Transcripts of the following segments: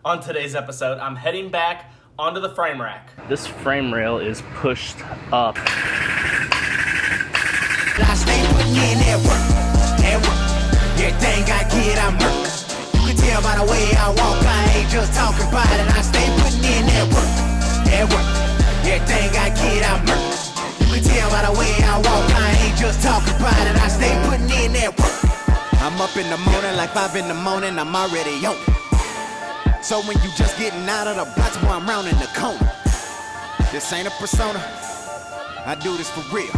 On today's episode, I'm heading back onto the frame rack. This frame rail is pushed up. I stay putting in that work. Everything I get, I'm work. You can tell by the way I walk, I ain't just talking about it. I stay putting in that work. Everything I get, I'm work. You can tell by the way I walk, I ain't just talking about it. I stay putting in that work. I'm up in the morning, like 5 in the morning, I'm already on. So when you just getting out of the box, boy, I'm rounding the corner. This ain't a persona, I do this for real.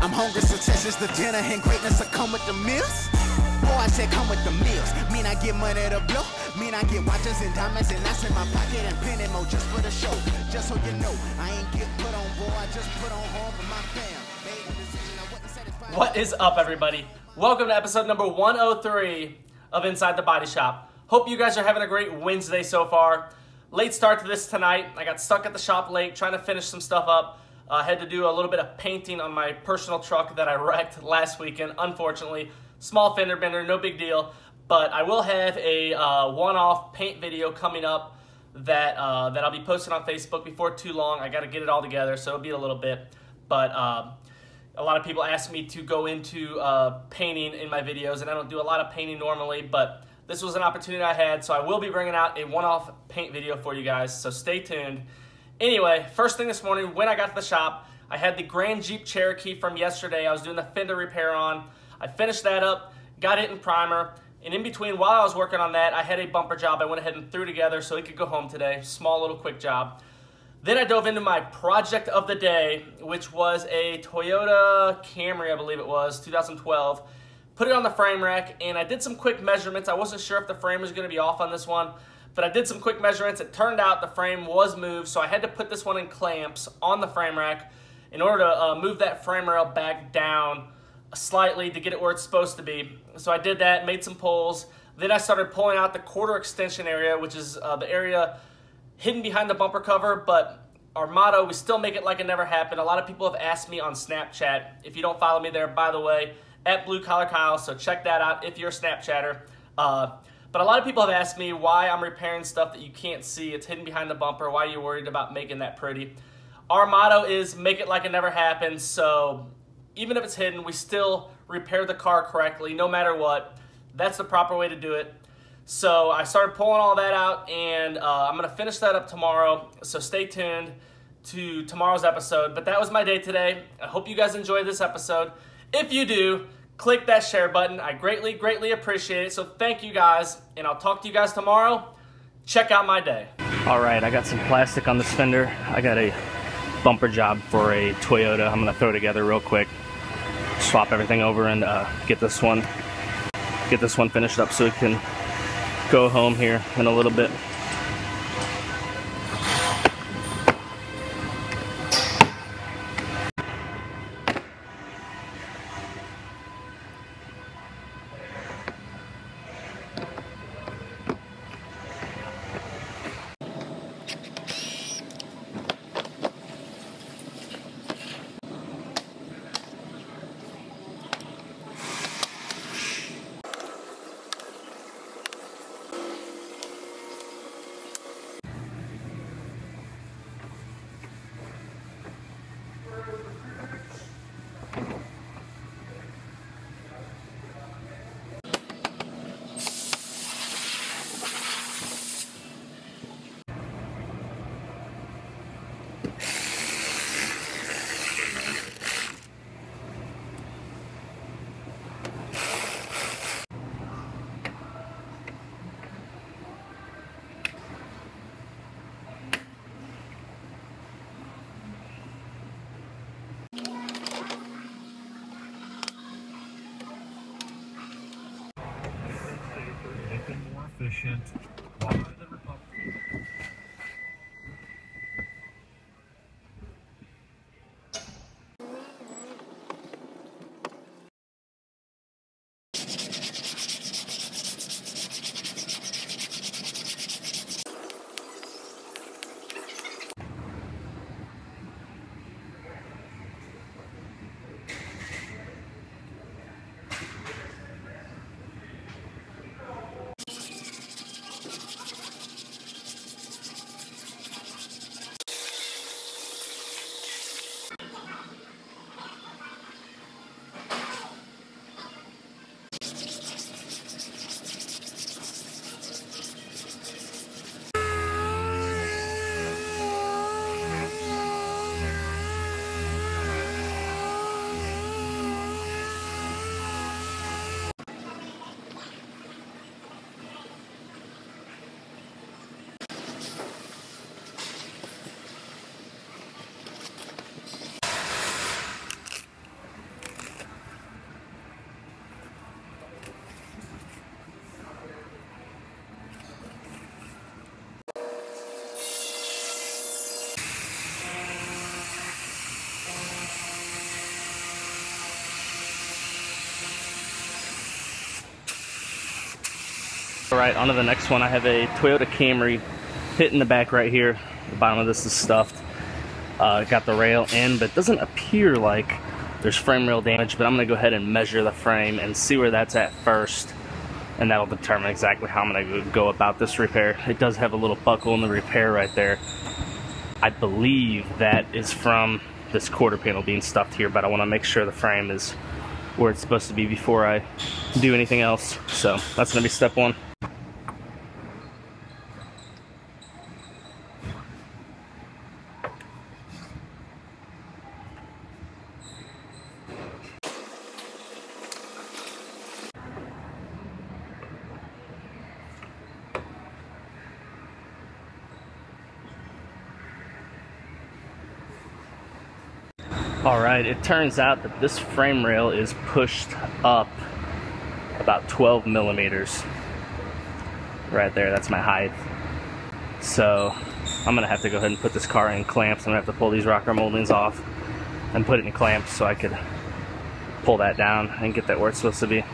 I'm hungry, success is the dinner, and greatness will come with the meals. Boy, I said come with the meals. Mean I get money to blow, mean I get watches and diamonds and that's in my pocket and penny more just for the show. Just so you know, I ain't get put on, boy, I just put on home for my fam. Made the decision I wasn't satisfied. What is up, everybody? Welcome to episode number 103 of Inside the Body Shop. Hope you guys are having a great Wednesday so far. Late start to this tonight. I got stuck at the shop late trying to finish some stuff up. Had to do a little bit of painting on my personal truck that I wrecked last weekend, unfortunately. Small fender bender, no big deal. But I will have a one-off paint video coming up that I'll be posting on Facebook before too long. I got to get it all together, so it'll be a little bit. But a lot of people ask me to go into painting in my videos, and I don't do a lot of painting normally, but this was an opportunity I had, so I will be bringing out a one-off paint video for you guys, so stay tuned. Anyway, first thing this morning, when I got to the shop, I had the Grand Jeep Cherokee from yesterday. I was doing the fender repair on. I finished that up, got it in primer, and in between, while I was working on that, I had a bumper job I went ahead and threw together so it could go home today. Small little quick job. Then I dove into my project of the day, which was a Toyota Camry, I believe it was, 2012. Put it on the frame rack, and I did some quick measurements. I wasn't sure if the frame was going to be off on this one, but I did some quick measurements. It turned out the frame was moved, so I had to put this one in clamps on the frame rack in order to move that frame rail back down slightly to get it where it's supposed to be. So I did that, made some pulls. Then I started pulling out the quarter extension area, which is the area hidden behind the bumper cover, but our motto, we still make it like it never happened. A lot of people have asked me on Snapchat. If you don't follow me there, by the way, at Blue Collar Kyle, so check that out if you're a Snapchatter. But a lot of people have asked me why I'm repairing stuff that you can't see. It's hidden behind the bumper. Why are you worried about making that pretty? Our motto is make it like it never happened. So even if it's hidden, we still repair the car correctly no matter what. That's the proper way to do it. So I started pulling all that out, and I'm going to finish that up tomorrow. So stay tuned to tomorrow's episode. But that was my day today. I hope you guys enjoyed this episode. If you do, click that share button. I greatly, greatly appreciate it. So thank you guys, and I'll talk to you guys tomorrow. Check out my day. All right, I got some plastic on this fender. I got a bumper job for a Toyota. I'm gonna throw together real quick, swap everything over, and get this one finished up so it can go home here in a little bit. Efficient. Why the Republic? Alright, on to the next one. I have a Toyota Camry hit in the back right here. The bottom of this is stuffed. Got the rail in, but it doesn't appear like there's frame rail damage, but I'm going to go ahead and measure the frame and see where that's at first, and that'll determine exactly how I'm going to go about this repair. It does have a little buckle in the repair right there. I believe that is from this quarter panel being stuffed here, but I want to make sure the frame is where it's supposed to be before I do anything else. So that's going to be step one. Alright, it turns out that this frame rail is pushed up about 12 millimeters. Right there, that's my height. So I'm going to have to go ahead and put this car in clamps. I'm going to have to pull these rocker moldings off and put it in clamps so I could pull that down and get that where it's supposed to be.